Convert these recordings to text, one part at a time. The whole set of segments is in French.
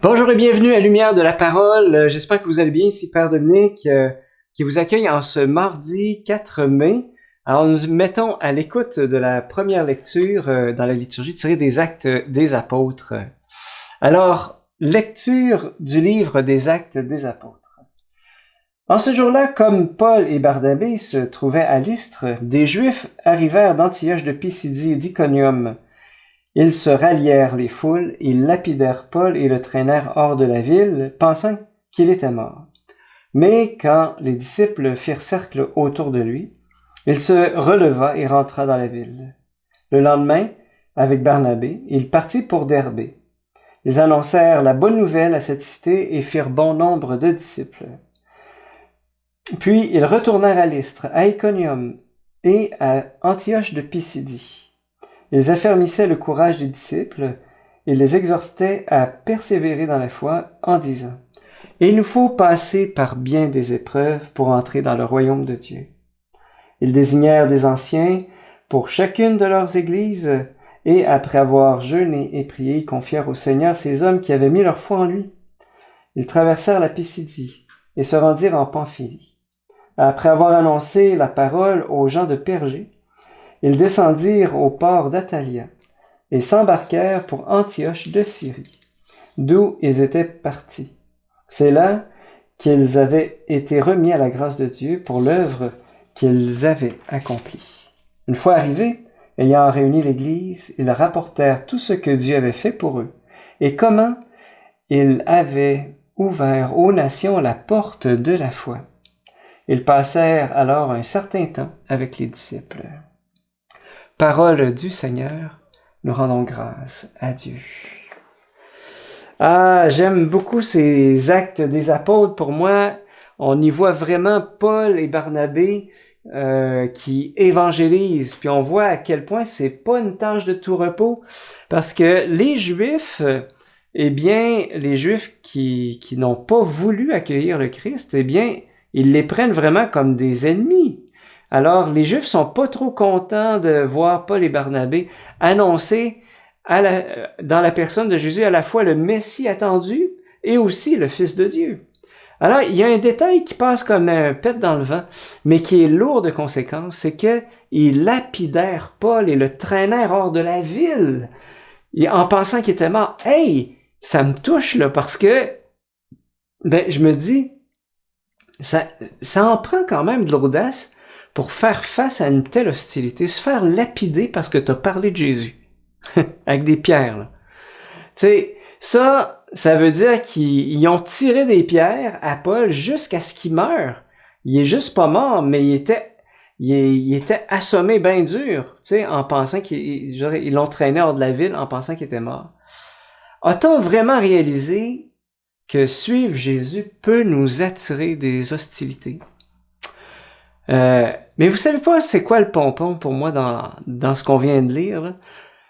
Bonjour et bienvenue à Lumière de la Parole. J'espère que vous allez bien. Ici Père Dominique qui vous accueille en ce mardi 4 mai. Alors nous mettons à l'écoute de la première lecture dans la liturgie tirée des Actes des Apôtres. Alors, lecture du livre des Actes des Apôtres. En ce jour-là, comme Paul et Barnabé se trouvaient à Lystre, des Juifs arrivèrent d'Antioche de Pisidie et d'Iconium. Ils se rallièrent les foules, ils lapidèrent Paul et le traînèrent hors de la ville, pensant qu'il était mort. Mais quand les disciples firent cercle autour de lui, il se releva et rentra dans la ville. Le lendemain, avec Barnabé, il partit pour Derbé. Ils annoncèrent la bonne nouvelle à cette cité et firent bon nombre de disciples. Puis ils retournèrent à Lystre, à Iconium et à Antioche de Pisidie. Ils affermissaient le courage des disciples et les exhortaient à persévérer dans la foi en disant « Il nous faut passer par bien des épreuves pour entrer dans le royaume de Dieu. » Ils désignèrent des anciens pour chacune de leurs églises et après avoir jeûné et prié, ils confièrent au Seigneur ces hommes qui avaient mis leur foi en lui. Ils traversèrent la Pisidie et se rendirent en Pamphylie. Après avoir annoncé la parole aux gens de Pergé, ils descendirent au port d'Attalia et s'embarquèrent pour Antioche de Syrie, d'où ils étaient partis. C'est là qu'ils avaient été remis à la grâce de Dieu pour l'œuvre qu'ils avaient accomplie. Une fois arrivés, ayant réuni l'Église, ils rapportèrent tout ce que Dieu avait fait pour eux et comment il avait ouvert aux nations la porte de la foi. Ils passèrent alors un certain temps avec les disciples. Parole du Seigneur, nous rendons grâce à Dieu. J'aime beaucoup ces actes des apôtres. Pour moi, on y voit vraiment Paul et Barnabé qui évangélisent. Puis on voit à quel point c'est pas une tâche de tout repos, parce que les Juifs, les Juifs qui n'ont pas voulu accueillir le Christ, ils les prennent vraiment comme des ennemis. Alors, les Juifs sont pas trop contents de voir Paul et Barnabé annoncer dans la personne de Jésus à la fois le Messie attendu et aussi le Fils de Dieu. Alors, il y a un détail qui passe comme un pet dans le vent, mais qui est lourd de conséquences, c'est qu'ils lapidèrent Paul et le traînèrent hors de la ville, en pensant qu'il était mort. Hey, ça me touche là, parce que je me dis, ça en prend quand même de l'audace pour faire face à une telle hostilité, se faire lapider parce que t'as parlé de Jésus. Avec des pierres, là. Tu sais, ça veut dire qu'ils ont tiré des pierres à Paul jusqu'à ce qu'il meure. Il est juste pas mort, mais il était assommé bien dur, tu sais, en pensant ils l'ont traîné hors de la ville en pensant qu'il était mort. A-t-on vraiment réalisé que suivre Jésus peut nous attirer des hostilités? Mais vous savez pas c'est quoi le pompon pour moi dans ce qu'on vient de lire, là?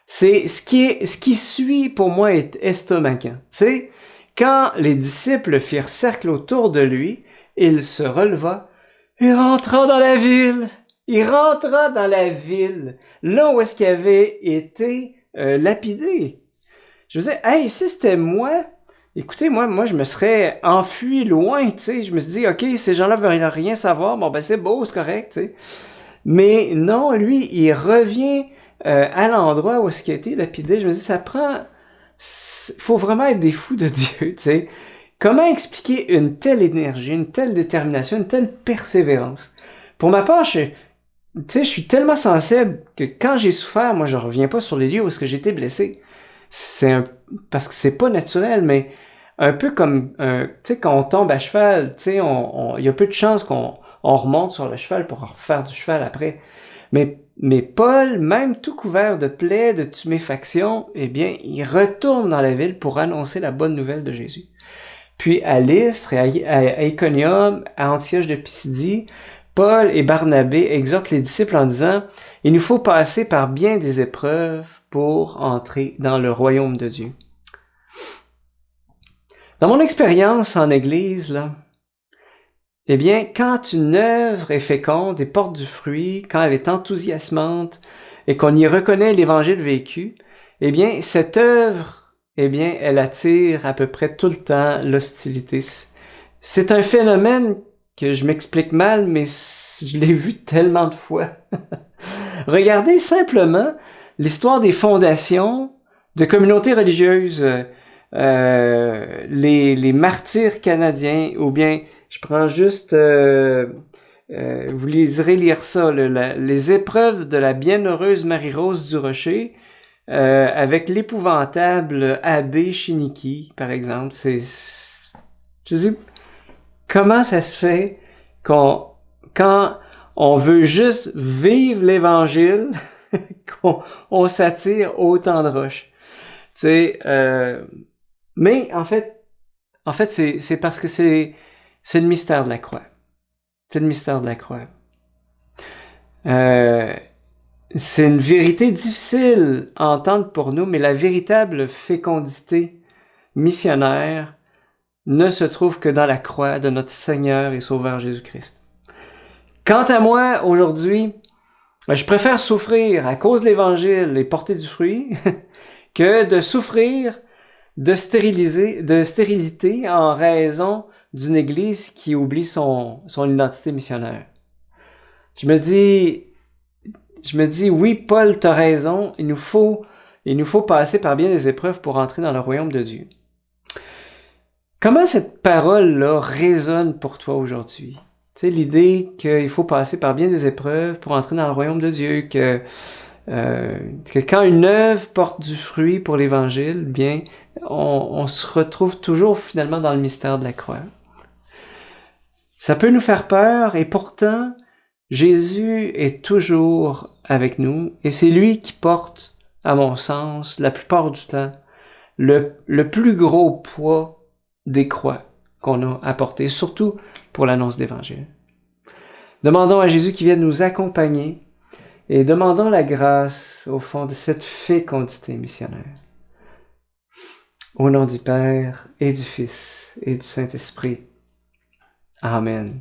C'est ce qui suit pour moi est estomaquant. C'est quand les disciples firent cercle autour de lui, il se releva et rentra dans la ville. Il rentra dans la ville, là où est-ce qu'il avait été lapidé. Je me disais, hey, si c'était moi, écoutez, moi, je me serais enfui loin, tu sais. Je me suis dit, OK, ces gens-là veulent rien savoir. Bon, c'est beau, c'est correct, tu sais. Mais non, lui, il revient à l'endroit où est-ce qu'il a été lapidé. Je me dis, faut vraiment être des fous de Dieu, tu sais. Comment expliquer une telle énergie, une telle détermination, une telle persévérance? Pour ma part, je suis tellement sensible que quand j'ai souffert, moi, je reviens pas sur les lieux où est-ce que j'ai été blessé. Parce que c'est pas naturel, mais un peu comme, tu sais, quand on tombe à cheval, tu sais, il y a peu de chances qu'on remonte sur le cheval pour refaire du cheval après. Mais Paul, même tout couvert de plaies, de tuméfaction, il retourne dans la ville pour annoncer la bonne nouvelle de Jésus. Puis à Lystre, à Iconium, à Antioche de Pisidie, Paul et Barnabé exhortent les disciples en disant « Il nous faut passer par bien des épreuves pour entrer dans le royaume de Dieu. » Dans mon expérience en Église, là, quand une œuvre est féconde et porte du fruit, quand elle est enthousiasmante et qu'on y reconnaît l'Évangile vécu, cette œuvre eh bien, elle attire à peu près tout le temps l'hostilité. C'est un phénomène que je m'explique mal, mais je l'ai vu tellement de fois. Regardez simplement l'histoire des fondations de communautés religieuses, les martyrs canadiens, ou bien, je prends juste, vous irez lire ça, les épreuves de la bienheureuse Marie-Rose du Rocher, avec l'épouvantable abbé Shiniki, par exemple. Je dis, comment ça se fait quand on veut juste vivre l'Évangile, qu'on s'attire autant de roches? Tu sais, mais en fait, c'est parce que c'est le mystère de la croix. C'est le mystère de la croix. C'est une vérité difficile à entendre pour nous, mais la véritable fécondité missionnaire ne se trouve que dans la croix de notre Seigneur et Sauveur Jésus-Christ. Quant à moi, aujourd'hui, je préfère souffrir à cause de l'Évangile et porter du fruit que de souffrir de stérilité en raison d'une Église qui oublie son identité missionnaire. Je me dis, oui, Paul, t'as raison, il nous faut passer par bien des épreuves pour entrer dans le royaume de Dieu. Comment cette parole-là résonne pour toi aujourd'hui? Tu sais, l'idée qu'il faut passer par bien des épreuves pour entrer dans le royaume de Dieu, que quand une œuvre porte du fruit pour l'Évangile, bien, on se retrouve toujours finalement dans le mystère de la croix. Ça peut nous faire peur, et pourtant, Jésus est toujours avec nous, et c'est lui qui porte, à mon sens, la plupart du temps, le plus gros poids des croix qu'on a à porter, surtout pour l'annonce de l'Évangile. Demandons à Jésus qu'il vienne nous accompagner, et demandons la grâce, au fond, de cette fécondité missionnaire. Au nom du Père, et du Fils, et du Saint-Esprit. Amen.